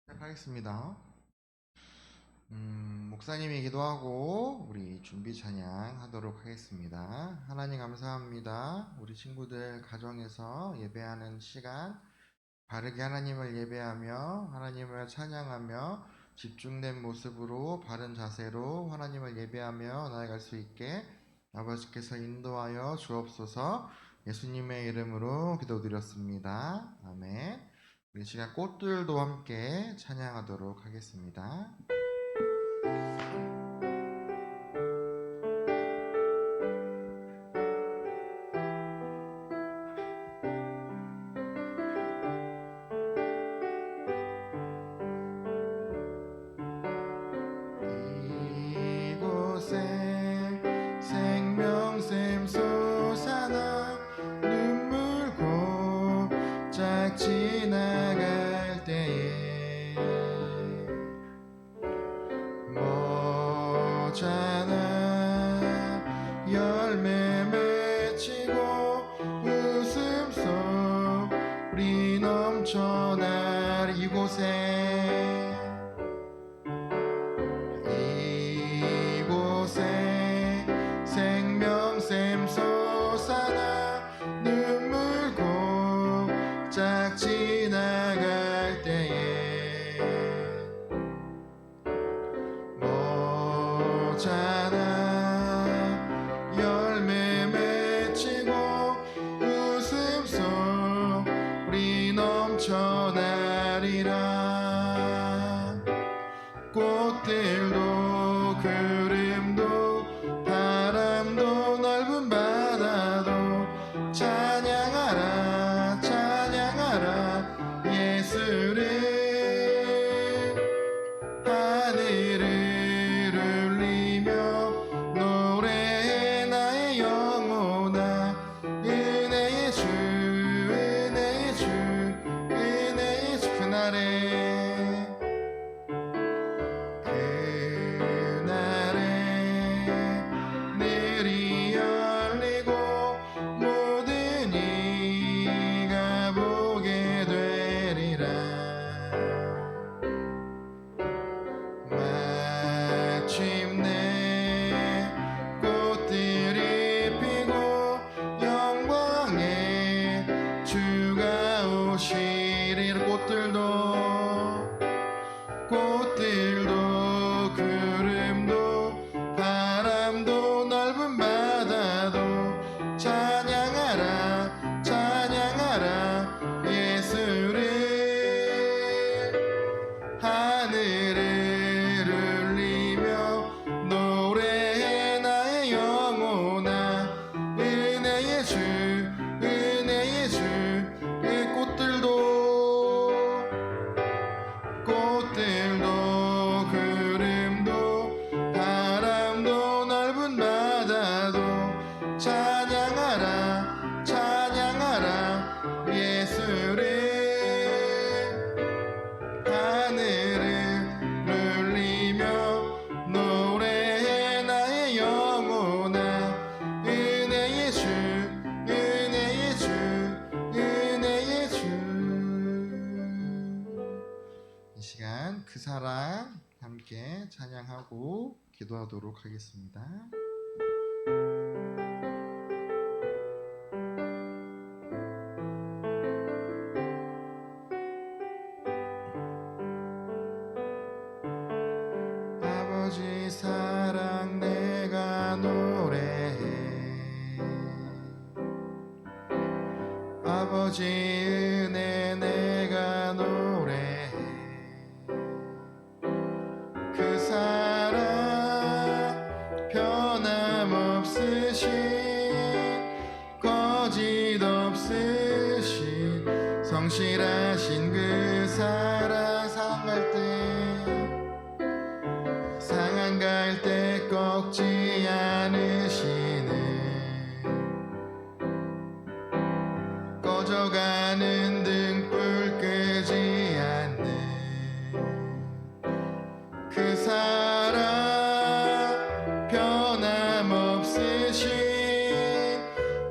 시작하겠습니다. 목사님이 기도하고 우리 준비 찬양 하도록 하겠습니다. 하나님 감사합니다. 우리 친구들 가정에서 예배하는 시간 바르게 하나님을 예배하며 하나님을 찬양하며 집중된 모습으로 바른 자세로 하나님을 예배하며 나아갈 수 있게 아버지께서 인도하여 주옵소서. 예수님의 이름으로 기도드렸습니다. 아멘. 우리 시간 꽃들도 함께 찬양하도록 하겠습니다. 이곳에 생명샘 솟아나 눈물 고짝 지나갈 때에 모자나 열매 맺히고 웃음소리 넘쳐날 이곳에 생명샘 솟아나 눈물 고짝 지나갈 때에 모자나 열매 맺히고 웃음소리 넘쳐나리라. 꽃들도 구름도 바람도 넓은 바다도 찬양하라 찬양하라 예수를. 하늘을 울리며 노래해 나의 영혼아. 은혜의 주 은혜의 주 은혜의 주. 그날에 늘이 열리고 모든 이가 보게 되리라. 마침내 꽃들이 피고 영광의 주가 오시리라. 꽃들도 구름도 바람도 넓은 바다도 찬양하라 찬양하라 예수를. 하늘을 울리며 노래해 나의 영혼아. 은혜의 주 은혜의 주. 꽃들도 구름도 바람도 넓은 바다도 찬양하라 찬양하라 예수를. 하늘을 울리며 노래해 나의 영혼아. 은혜의 주 은혜의 주 은혜의 주. 이 시간 그 사랑 함께 찬양하고 기도하도록 하겠습니다. 아버지 사랑 내가 노래해. 아버지 은혜 내가 노래해. 그 사랑 변함없으신 거짓없으신 성실하신 그 사랑. 상한 갈 때 꺾지 않으시는 꺼져가는 등불 끄지 않는 그 사랑. 변함없으신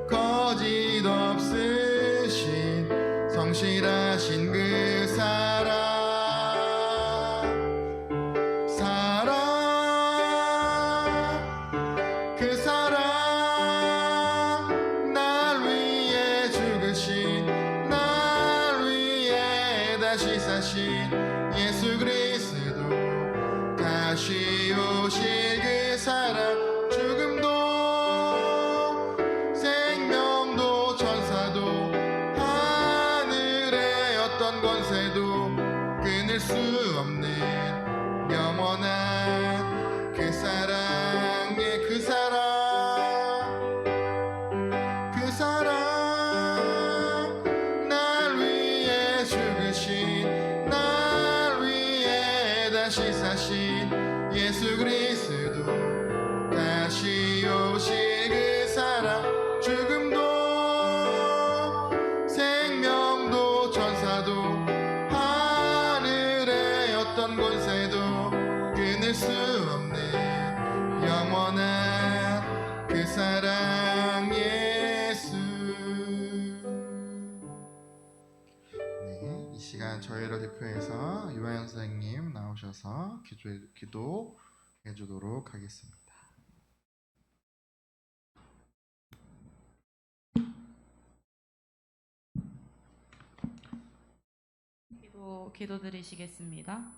거짓없으신 성실하신 그 사랑. 다시 사신 예수 그리스도 다시 오실 그 사랑 죽음도 생명도 천사도 하늘의 어떤 권세도 끊을 수 없는 영원한 그 사랑의 그 사랑 날 위해 죽으신 날 위해 다시 사신 예수 그리스도 다시 오실 그 사랑 죽음도 생명도 천사도 하늘의 어떤 권세도 끊을 수 없는 영원한 그 사랑 예수. 네, 이 시간 저희를 대표해서 유아영 선생님 나오셔서 기도해 주도록 하겠습니다. 기도드리시겠습니다.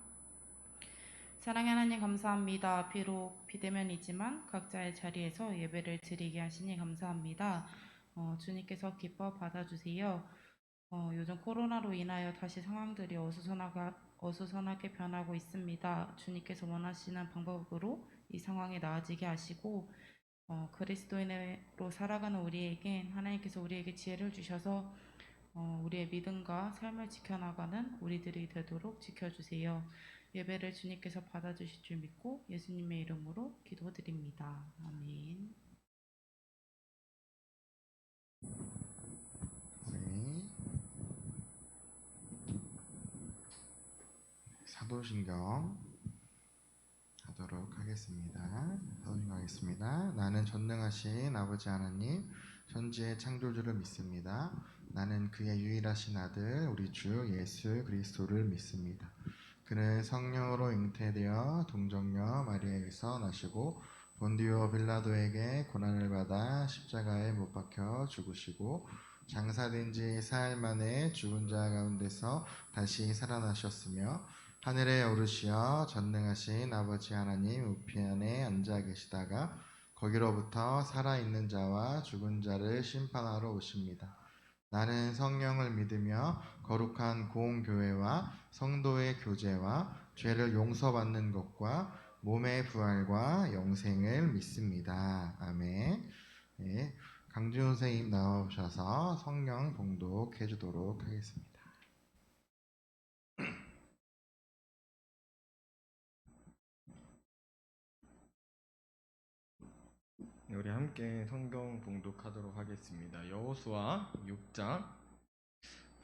사랑의 하나님 감사합니다. 비록 비대면이지만 각자의 자리에서 예배를 드리게 하시니 감사합니다. 주님께서 기뻐 받아주세요. 요즘 코로나로 인하여 다시 상황들이 어수선하게 변하고 있습니다. 주님께서 원하시는 방법으로 이 상황이 나아지게 하시고 그리스도인으로 살아가는 우리에겐 하나님께서 우리에게 지혜를 주셔서 우리의 믿음과 삶을 지켜나가는 우리들이 되도록 지켜주세요. 예배를 주님께서 받아주실 줄 믿고 예수님의 이름으로 기도드립니다. 아멘. 네. 사도신경 하도록 하겠습니다. 사도신경 하겠습니다. 나는 전능하신 아버지 하나님 천지의 창조주를 믿습니다. 나는 그의 유일하신 아들 우리 주 예수 그리스도를 믿습니다. 그는 성령으로 잉태되어 동정녀 마리아에게서 나시고 본디오 빌라도에게 고난을 받아 십자가에 못 박혀 죽으시고 장사된 지 사흘 만에 죽은 자 가운데서 다시 살아나셨으며 하늘에 오르시어 전능하신 아버지 하나님 우편에 앉아 계시다가 거기로부터 살아있는 자와 죽은 자를 심판하러 오십니다. 나는 성령을 믿으며 거룩한 공교회와 성도의 교제와 죄를 용서받는 것과 몸의 부활과 영생을 믿습니다. 아멘. 네, 강준호 선생님 나오셔서 성령 봉독해 주도록 하겠습니다. 우리 함께 성경 봉독하도록 하겠습니다. 여호수아 6장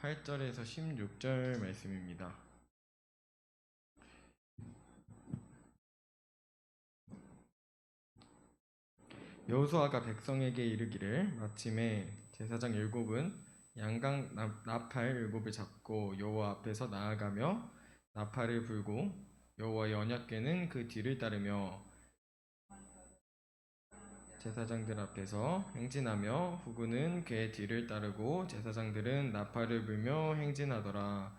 8절에서 16절 말씀입니다. 여호수아가 백성에게 이르기를 마침에 제사장 일곱은 양강 나팔 일곱을 잡고 여호와 앞에서 나아가며 나팔을 불고 여호와의 언약궤는 그 뒤를 따르며 제사장들 앞에서 행진하며 후군은 그의 뒤를 따르고 제사장들은 나팔을 불며 행진하더라.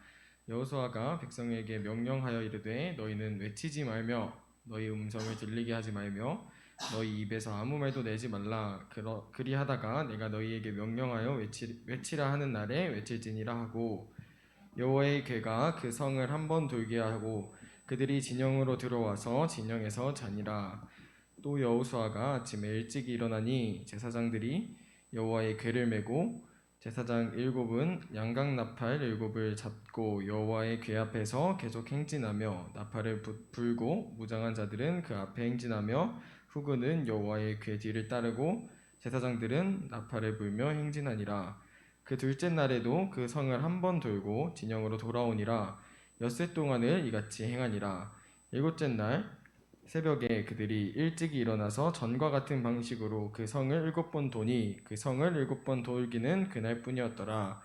여호수아가 백성에게 명령하여 이르되 너희는 외치지 말며 너희 음성을 들리게 하지 말며 너희 입에서 아무 말도 내지 말라. 그리하다가 내가 너희에게 명령하여 외치라 하는 날에 외칠지니라 하고 여호와의 궤가 그 성을 한번 돌게 하고 그들이 진영으로 들어와서 진영에서 자니라. 또 여호수아가 아침에 일찍 일어나니 제사장들이 여호와의 궤를 메고 제사장 일곱은 양각 나팔 일곱을 잡고 여호와의 궤 앞에서 계속 행진하며 나팔을 불고 무장한 자들은 그 앞에 행진하며 후군은 여호와의 궤 뒤를 따르고 제사장들은 나팔을 불며 행진하니라. 그 둘째 날에도 그 성을 한번 돌고 진영으로 돌아오니라. 엿새 동안을 이같이 행하니라. 일곱째 날 새벽에 그들이 일찍 일어나서 전과 같은 방식으로 그 성을 7번 도니 그 성을 7번 돌기는 그날뿐이었더라.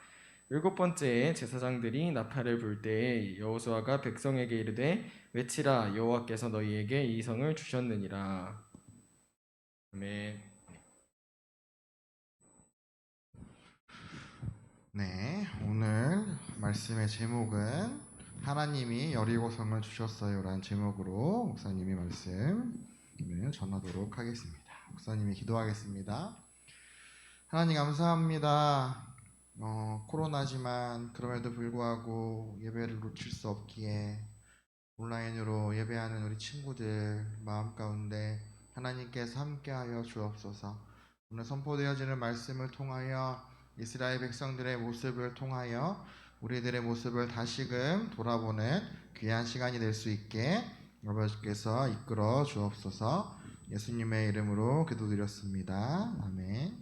7번째에 제사장들이 나팔을 불 때에 여호수아가 백성에게 이르되 외치라 여호와께서 너희에게 이 성을 주셨느니라. 아멘. 네, 오늘 말씀 말씀의 제목은 하나님이 여리고성을 주셨어요라는 제목으로 목사님이 말씀을 전하도록 하겠습니다. 목사님이 기도하겠습니다. 하나님 감사합니다. 코로나지만 그럼에도 불구하고 예배를 놓칠 수 없기에 온라인으로 예배하는 우리 친구들 마음 가운데 하나님께서 함께하여 주옵소서. 오늘 선포되어지는 말씀을 통하여 이스라엘 백성들의 모습을 통하여 우리들의 모습을 다시금 돌아보는 귀한 시간이 될 수 있게 아버지께서 이끌어 주옵소서. 예수님의 이름으로 기도드렸습니다. 아멘.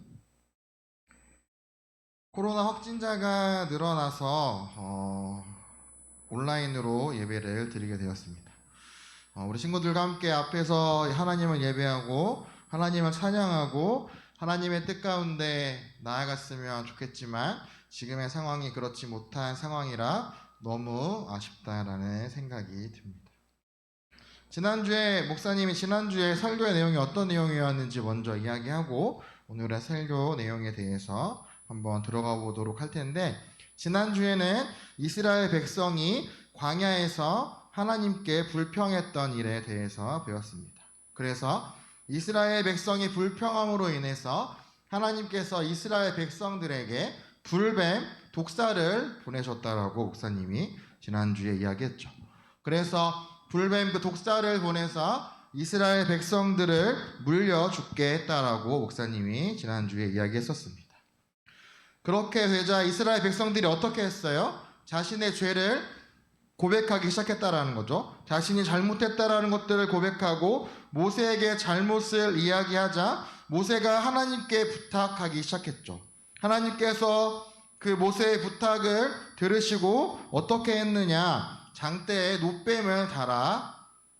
코로나 확진자가 늘어나서 온라인으로 예배를 드리게 되었습니다. 우리 친구들과 함께 앞에서 하나님을 예배하고 하나님을 찬양하고 하나님의 뜻 가운데 나아갔으면 좋겠지만 지금의 상황이 그렇지 못한 상황이라 너무 아쉽다라는 생각이 듭니다. 목사님이 지난주에 설교의 내용이 어떤 내용이었는지 먼저 이야기하고 오늘의 설교 내용에 대해서 한번 들어가 보도록 할 텐데, 지난주에는 이스라엘 백성이 광야에서 하나님께 불평했던 일에 대해서 배웠습니다. 그래서 이스라엘 백성이 불평함으로 인해서 하나님께서 이스라엘 백성들에게 불뱀, 독사를 보내셨다라고 목사님이 지난주에 이야기했죠. 그래서 불뱀, 그 독사를 보내서 이스라엘 백성들을 물려 죽게 했다라고 목사님이 지난주에 이야기했었습니다. 그렇게 되자 이스라엘 백성들이 어떻게 했어요? 자신의 죄를 고백하기 시작했다라는 거죠. 자신이 잘못했다라는 것들을 고백하고 모세에게 잘못을 이야기하자 모세가 하나님께 부탁하기 시작했죠. 하나님께서 그 모세의 부탁을 들으시고 어떻게 했느냐? 장대에 놋뱀을 달아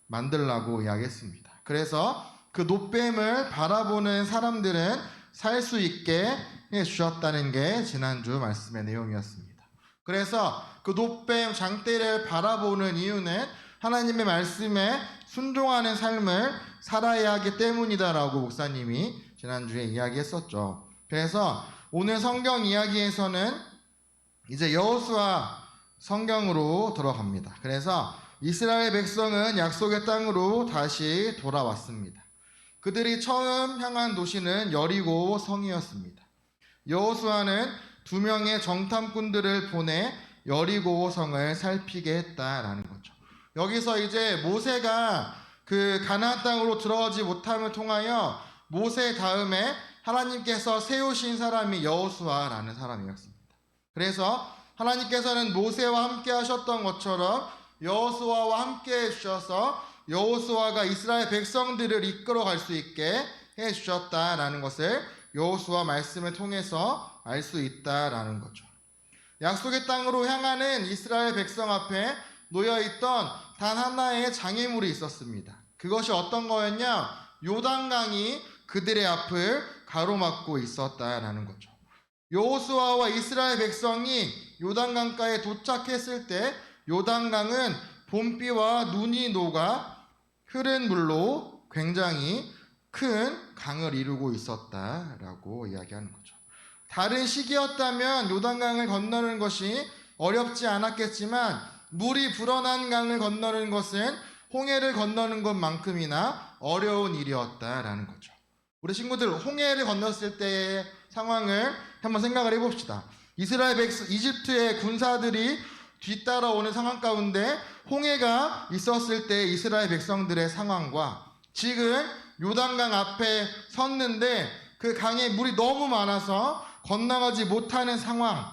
만들라고 이야기했습니다. 그래서 그 놋뱀을 바라보는 사람들은 살 수 있게 해주셨다는 게 지난주 말씀의 내용이었습니다. 그래서 그 놋뱀 장대를 바라보는 이유는 하나님의 말씀에 순종하는 삶을 살아야 하기 때문이다라고 목사님이 지난주에 이야기했었죠. 그래서 오늘 성경 이야기에서는 이제 여호수아 성경으로 들어갑니다. 그래서 이스라엘 백성은 약속의 땅으로 다시 돌아왔습니다. 그들이 처음 향한 도시는 여리고 성이었습니다. 여호수아는 2명의 정탐꾼들을 보내 여리고 성을 살피게 했다라는 거죠. 여기서 이제 모세가 그 가나안 땅으로 들어가지 못함을 통하여 모세 다음에 하나님께서 세우신 사람이 여호수아라는 사람이었습니다. 그래서 하나님께서는 모세와 함께 하셨던 것처럼 여호수아와 함께 해주셔서 여호수아가 이스라엘 백성들을 이끌어갈 수 있게 해주셨다라는 것을 여호수아 말씀을 통해서 알 수 있다라는 거죠. 약속의 땅으로 향하는 이스라엘 백성 앞에 놓여있던 단 하나의 장애물이 있었습니다. 그것이 어떤 거였냐? 요단강이 그들의 앞을 가로막고 있었다라는 거죠. 여호수아와 이스라엘 백성이 요단강가에 도착했을 때 요단강은 봄비와 눈이 녹아 흐른 물로 굉장히 큰 강을 이루고 있었다라고 이야기하는 거죠. 다른 시기였다면 요단강을 건너는 것이 어렵지 않았겠지만 물이 불어난 강을 건너는 것은 홍해를 건너는 것만큼이나 어려운 일이었다라는 거죠. 우리 친구들 홍해를 건넜을 때의 상황을 한번 생각을 해봅시다. 이집트의 군사들이 뒤따라오는 상황 가운데 홍해가 있었을 때 이스라엘 백성들의 상황과 지금 요단강 앞에 섰는데 그 강에 물이 너무 많아서 건너가지 못하는 상황,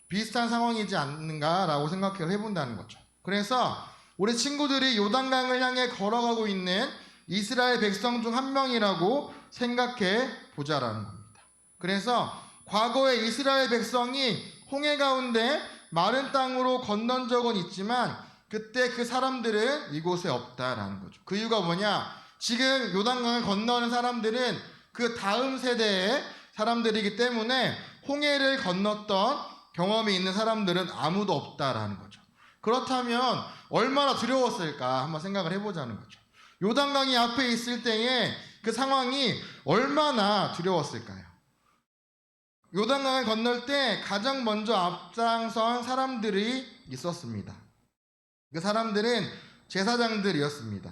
비슷한 상황이지 않는가라고 생각을 해본다는 거죠. 그래서 우리 친구들이 요단강을 향해 걸어가고 있는 이스라엘 백성 중 한 명이라고 생각해 보자라는 겁니다. 그래서 과거에 이스라엘 백성이 홍해 가운데 마른 땅으로 건넌 적은 있지만 그때 그 사람들은 이곳에 없다라는 거죠. 그 이유가 뭐냐? 지금 요단강을 건너는 사람들은 그 다음 세대의 사람들이기 때문에 홍해를 건넜던 경험이 있는 사람들은 아무도 없다라는 거죠. 그렇다면 얼마나 두려웠을까 한번 생각을 해보자는 거죠. 요단강이 앞에 있을 때에 그 상황이 얼마나 두려웠을까요? 요단강을 건널 때 가장 먼저 앞장선 사람들이 있었습니다. 그 사람들은 제사장들이었습니다.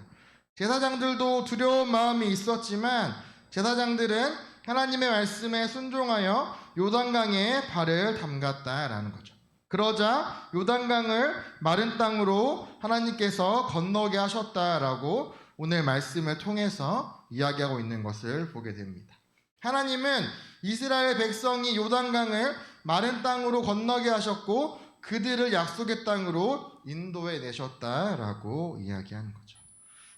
제사장들도 두려운 마음이 있었지만 제사장들은 하나님의 말씀에 순종하여 요단강에 발을 담갔다라는 거죠. 그러자 요단강을 마른 땅으로 하나님께서 건너게 하셨다라고 오늘 말씀을 통해서 이야기하고 있는 것을 보게 됩니다. 하나님은 이스라엘 백성이 요단강을 마른 땅으로 건너게 하셨고 그들을 약속의 땅으로 인도해 내셨다라고 이야기하는 거죠.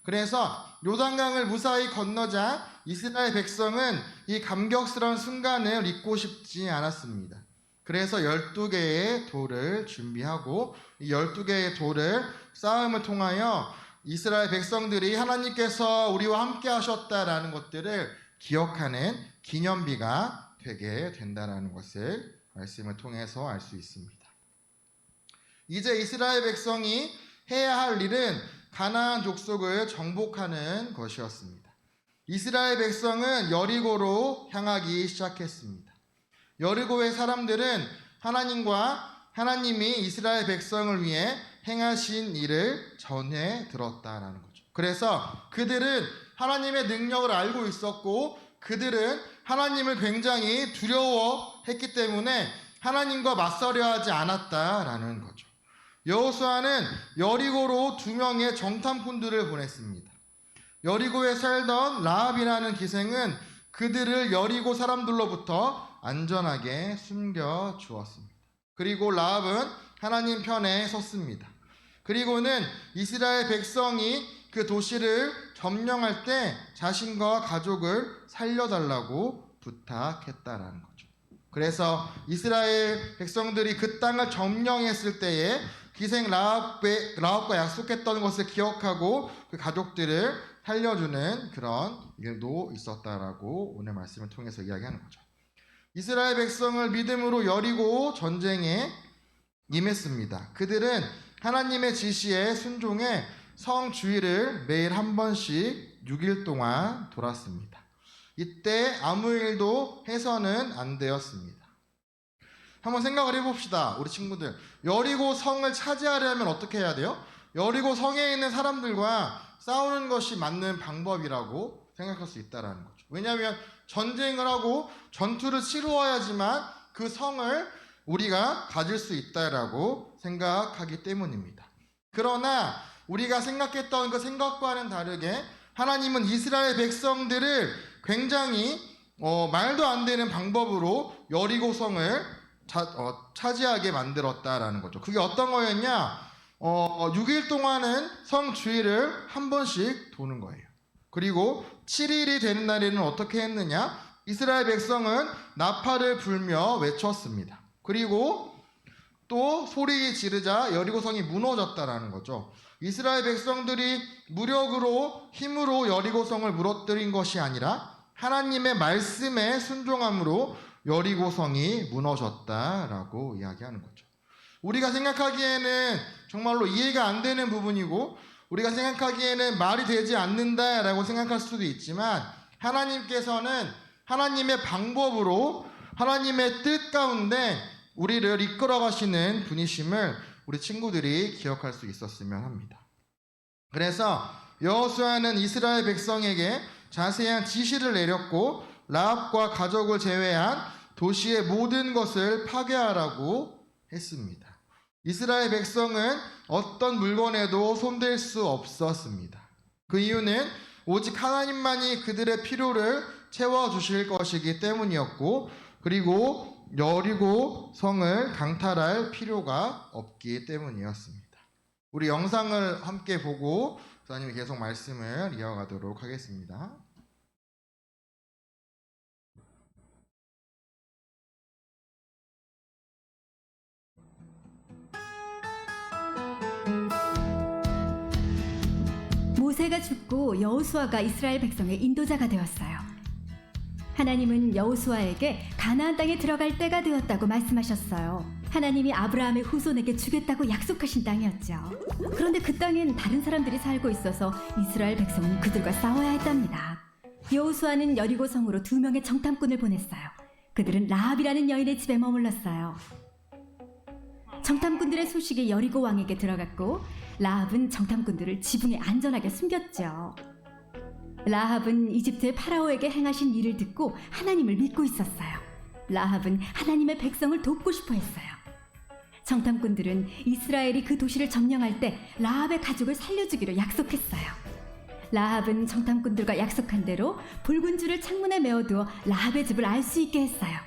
그래서 요단강을 무사히 건너자 이스라엘 백성은 이 감격스러운 순간을 잊고 싶지 않았습니다. 그래서 12개의 돌을 준비하고 이 12개의 돌을 싸움을 통하여 이스라엘 백성들이 하나님께서 우리와 함께 하셨다라는 것들을 기억하는 기념비가 되게 된다는 것을 말씀을 통해서 알 수 있습니다. 이제 이스라엘 백성이 해야 할 일은 가나안 족속을 정복하는 것이었습니다. 이스라엘 백성은 여리고로 향하기 시작했습니다. 여리고의 사람들은 하나님이 이스라엘 백성을 위해 행하신 일을 전해 들었다라는 거죠. 그래서 그들은 하나님의 능력을 알고 있었고 그들은 하나님을 굉장히 두려워했기 때문에 하나님과 맞서려 하지 않았다라는 거죠. 여호수아는 여리고로 2명의 정탐꾼들을 보냈습니다. 여리고에 살던 라합이라는 기생은 그들을 여리고 사람들로부터 안전하게 숨겨 주었습니다. 그리고 라합은 하나님 편에 섰습니다. 그리고는 이스라엘 백성이 그 도시를 점령할 때 자신과 가족을 살려달라고 부탁했다라는 거죠. 그래서 이스라엘 백성들이 그 땅을 점령했을 때에 기생 라합과 약속했던 것을 기억하고 그 가족들을 살려주는 그런 일도 있었다라고 오늘 말씀을 통해서 이야기하는 거죠. 이스라엘 백성을 믿음으로 여리고 전쟁에 임했습니다. 그들은 하나님의 지시에 순종해 성 주위를 매일 한 번씩 6일 동안 돌았습니다. 이때 아무 일도 해서는 안 되었습니다. 한번 생각을 해봅시다. 우리 친구들, 여리고 성을 차지하려면 어떻게 해야 돼요? 여리고 성에 있는 사람들과 싸우는 것이 맞는 방법이라고 생각할 수 있다는 거죠. 왜냐하면 전쟁을 하고 전투를 치루어야지만 그 성을 우리가 가질 수 있다라고 생각하기 때문입니다. 그러나 우리가 생각했던 그 생각과는 다르게 하나님은 이스라엘 백성들을 굉장히 말도 안 되는 방법으로 여리고 성을 차지하게 만들었다라는 거죠. 그게 어떤 거였냐? 6일 동안은 성 주위를 한 번씩 도는 거예요. 그리고 7일이 되는 날에는 어떻게 했느냐? 이스라엘 백성은 나팔을 불며 외쳤습니다. 그리고 또 소리 지르자 여리고성이 무너졌다라는 거죠. 이스라엘 백성들이 무력으로 힘으로 여리고성을 무너뜨린 것이 아니라 하나님의 말씀에 순종함으로 여리고성이 무너졌다라고 이야기하는 거죠. 우리가 생각하기에는 정말로 이해가 안 되는 부분이고 우리가 생각하기에는 말이 되지 않는다라고 생각할 수도 있지만 하나님께서는 하나님의 방법으로 하나님의 뜻 가운데 우리를 이끌어 가시는 분이심을 우리 친구들이 기억할 수 있었으면 합니다. 그래서 여호수아는 이스라엘 백성에게 자세한 지시를 내렸고 라합과 가족을 제외한 도시의 모든 것을 파괴하라고 했습니다. 이스라엘 백성은 어떤 물건에도 손댈 수 없었습니다. 그 이유는 오직 하나님만이 그들의 필요를 채워주실 것이기 때문이었고 그리고 여리고 성을 강탈할 필요가 없기 때문이었습니다. 우리 영상을 함께 보고 목사님이 계속 말씀을 이어가도록 하겠습니다. 모세가 죽고 여호수아가 이스라엘 백성의 인도자가 되었어요. 하나님은 여호수아에게 가나안 땅에 들어갈 때가 되었다고 말씀하셨어요. 하나님이 아브라함의 후손에게 주겠다고 약속하신 땅이었죠. 그런데 그 땅엔 다른 사람들이 살고 있어서 이스라엘 백성은 그들과 싸워야 했답니다. 여호수아는 여리고 성으로 2명의 정탐꾼을 보냈어요. 그들은 라합이라는 여인의 집에 머물렀어요. 정탐꾼들의 소식이 여리고 왕에게 들어갔고 라합은 정탐꾼들을 지붕에 안전하게 숨겼죠. 라합은 이집트의 파라오에게 행하신 일을 듣고 하나님을 믿고 있었어요. 라합은 하나님의 백성을 돕고 싶어 했어요. 정탐꾼들은 이스라엘이 그 도시를 점령할 때 라합의 가족을 살려주기로 약속했어요. 라합은 정탐꾼들과 약속한 대로 붉은 줄을 창문에 메어두어 라합의 집을 알 수 있게 했어요.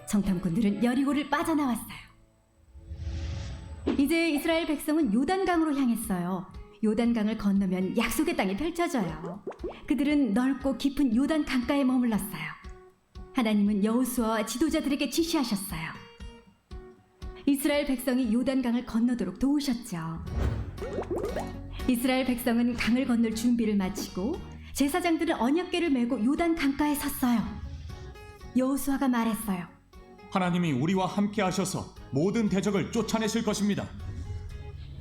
정탐꾼들은 여리고를 빠져나왔어요. 이제 이스라엘 백성은 요단강으로 향했어요. 요단강을 건너면 약속의 땅이 펼쳐져요. 그들은 넓고 깊은 요단 강가에 머물렀어요. 하나님은 여호수아와 지도자들에게 지시하셨어요. 이스라엘 백성이 요단강을 건너도록 도우셨죠. 이스라엘 백성은 강을 건널 준비를 마치고 제사장들은 언약궤를 메고 요단 강가에 섰어요. 여호수아가 말했어요. 하나님이 우리와 함께 하셔서 모든 대적을 쫓아내실 것입니다.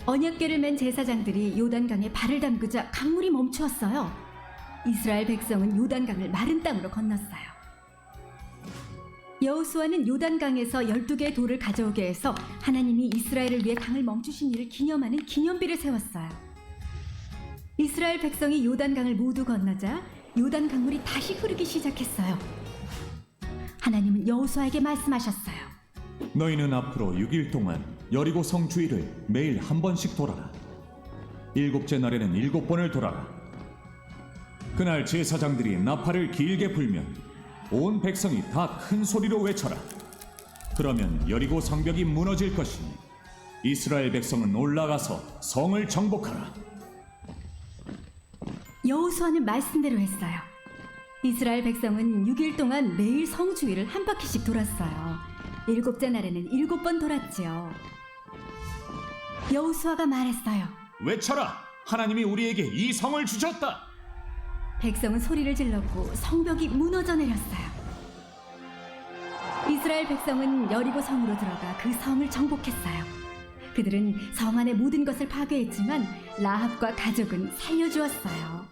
언약궤를 맨 제사장들이 요단강에 발을 담그자 강물이 멈추었어요. 이스라엘 백성은 요단강을 마른 땅으로 건넜어요. 여호수아는 요단강에서 12개의 돌을 가져오게 해서 하나님이 이스라엘을 위해 강을 멈추신 일을 기념하는 기념비를 세웠어요. 이스라엘 백성이 요단강을 모두 건너자 요단 강물이 다시 흐르기 시작했어요. 하나님은 여호수아에게 말씀하셨어요. 너희는 앞으로 6일 동안 여리고 성 주위를 매일 한 번씩 돌아라. 7째 날에는 7번을 돌아라. 그날 제사장들이 나팔을 길게 불면 온 백성이 다 큰 소리로 외쳐라. 그러면 여리고 성벽이 무너질 것이니 이스라엘 백성은 올라가서 성을 정복하라. 여호수아는 말씀대로 했어요. 이스라엘 백성은 6일 동안 매일 성 주위를 한 바퀴씩 돌았어요. 7째 날에는 7번 돌았지요. 여호수아가 말했어요. 외쳐라. 하나님이 우리에게 이 성을 주셨다. 백성은 소리를 질렀고 성벽이 무너져 내렸어요. 이스라엘 백성은 여리고 성으로 들어가 그 성을 정복했어요. 그들은 성 안의 모든 것을 파괴했지만 라합과 가족은 살려주었어요.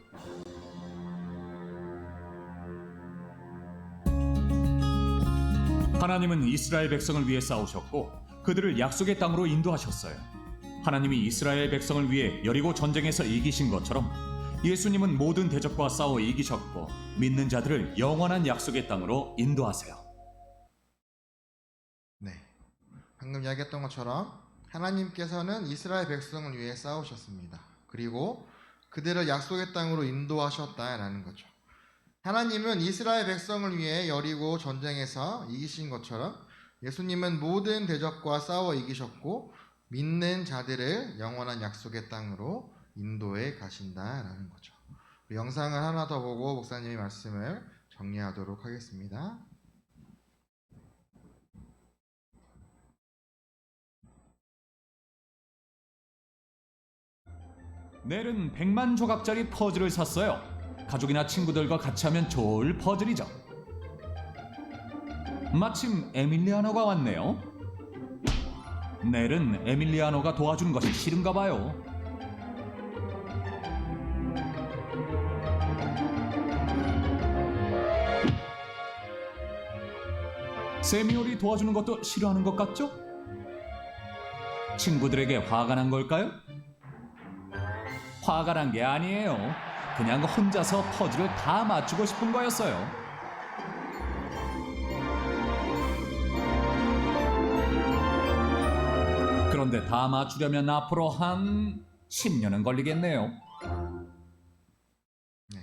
하나님은 이스라엘 백성을 위해 싸우셨고 그들을 약속의 땅으로 인도하셨어요. 하나님이 이스라엘 백성을 위해 여리고 전쟁에서 이기신 것처럼 예수님은 모든 대적과 싸워 이기셨고 믿는 자들을 영원한 약속의 땅으로 인도하세요. 네. 방금 이야기했던 것처럼 하나님께서는 이스라엘 백성을 위해 싸우셨습니다. 그리고 그들을 약속의 땅으로 인도하셨다라는 거죠. 하나님은 이스라엘 백성을 위해 여리고 전쟁에서 이기신 것처럼 예수님은 모든 대적과 싸워 이기셨고 믿는 자들을 영원한 약속의 땅으로 인도해 가신다라는 거죠. 우리 영상을 하나 더 보고 목사님의 말씀을 정리하도록 하겠습니다. 넬은 100만 조각짜리 퍼즐을 샀어요. 가족이나 친구들과 같이 하면 좋을 퍼즐이죠. 마침 에밀리아노가 왔네요. 넬은 에밀리아노가 도와주는 것이 싫은가 봐요. 세미올이 도와주는 것도 싫어하는 것 같죠? 친구들에게 화가 난 걸까요? 화가 난 게 아니에요. 그냥 혼자서 퍼즐을 다 맞추고 싶은 거였어요. 그런데 다 맞추려면 앞으로 한 10년은 걸리겠네요. 네.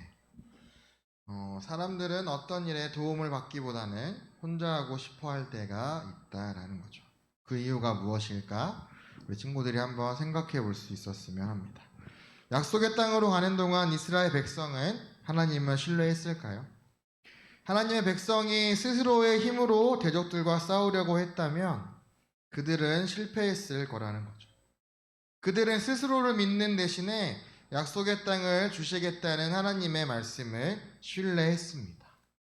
사람들은 어떤 일에 도움을 받기보다는 혼자 하고 싶어 할 때가 있다라는 거죠. 그 이유가 무엇일까? 우리 친구들이 한번 생각해 볼 수 있었으면 합니다. 약속의 땅으로 가는 동안 이스라엘 백성은 하나님을 신뢰했을까요? 하나님의 백성이 스스로의 힘으로 대적들과 싸우려고 했다면 그들은 실패했을 거라는 거죠. 그들은 스스로를 믿는 대신에 약속의 땅을 주시겠다는 하나님의 말씀을 신뢰했습니다.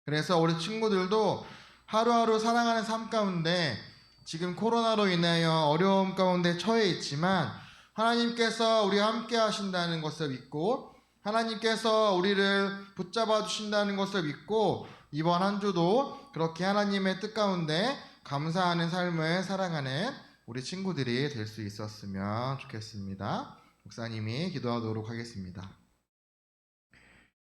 그래서 우리 친구들도 하루하루 살아가는 삶 가운데 지금 코로나로 인하여 어려움 가운데 처해 있지만 하나님께서 우리와 함께 하신다는 것을 믿고 하나님께서 우리를 붙잡아 주신다는 것을 믿고 이번 한 주도 그렇게 하나님의 뜻 가운데 감사하는 삶을 살아가는 우리 친구들이 될 수 있었으면 좋겠습니다. 목사님이 기도하도록 하겠습니다.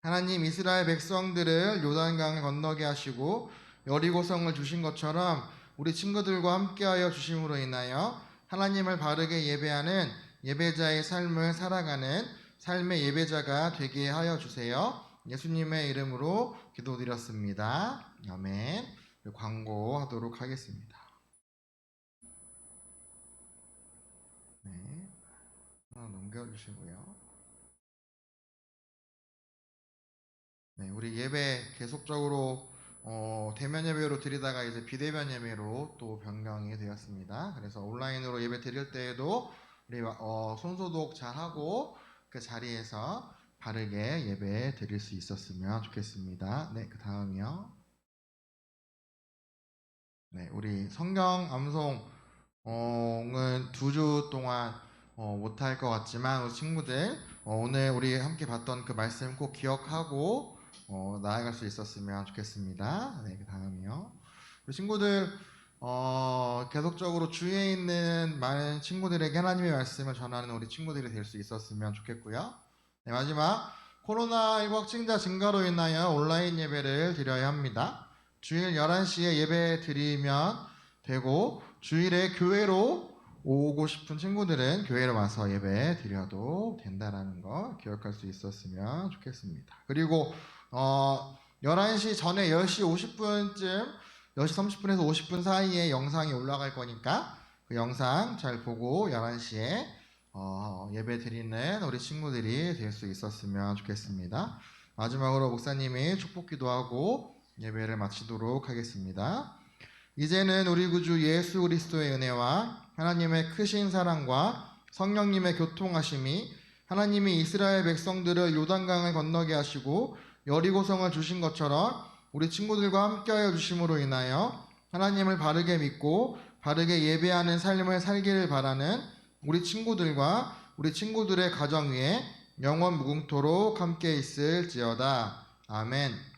하나님, 이스라엘 백성들을 요단강을 건너게 하시고 여리고성을 주신 것처럼 우리 친구들과 함께하여 주심으로 인하여 하나님을 바르게 예배하는 예배자의 삶을 살아가는 삶의 예배자가 되게 하여 주세요. 예수님의 이름으로 기도드렸습니다. 아멘. 광고하도록 하겠습니다. 네, 하나 넘겨주시고요. 네, 우리 예배 계속적으로 대면 예배로 드리다가 이제 비대면 예배로 또 변경이 되었습니다. 그래서 온라인으로 예배 드릴 때에도 우리 손소독 잘 하고 그 자리에서 바르게 예배 드릴 수 있었으면 좋겠습니다. 네, 그 다음이요. 네, 우리 성경 암송은 2주 동안 못할 것 같지만 우리 친구들 오늘 우리 함께 봤던 그 말씀 꼭 기억하고 나아갈 수 있었으면 좋겠습니다. 네, 그 다음이요. 우리 친구들 계속적으로 주위에 있는 많은 친구들에게 하나님의 말씀을 전하는 우리 친구들이 될 수 있었으면 좋겠고요. 네, 마지막 코로나19 확진자 증가로 인하여 온라인 예배를 드려야 합니다. 주일 11시에 예배 드리면 되고 주일에 교회로 오고 싶은 친구들은 교회로 와서 예배 드려도 된다라는 거 기억할 수 있었으면 좋겠습니다. 그리고 11시 전에 10시 50분쯤 10시 30분에서 50분 사이에 영상이 올라갈 거니까 그 영상 잘 보고 11시에 예배 드리는 우리 친구들이 될 수 있었으면 좋겠습니다. 마지막으로 목사님이 축복 기도하고 예배를 마치도록 하겠습니다. 이제는 우리 구주 예수 그리스도의 은혜와 하나님의 크신 사랑과 성령님의 교통하심이 하나님이 이스라엘 백성들을 요단강을 건너게 하시고 여리고성을 주신 것처럼 우리 친구들과 함께하여 주심으로 인하여 하나님을 바르게 믿고 바르게 예배하는 삶을 살기를 바라는 우리 친구들과 우리 친구들의 가정 위에 영원 무궁토록 함께 있을지어다. 아멘.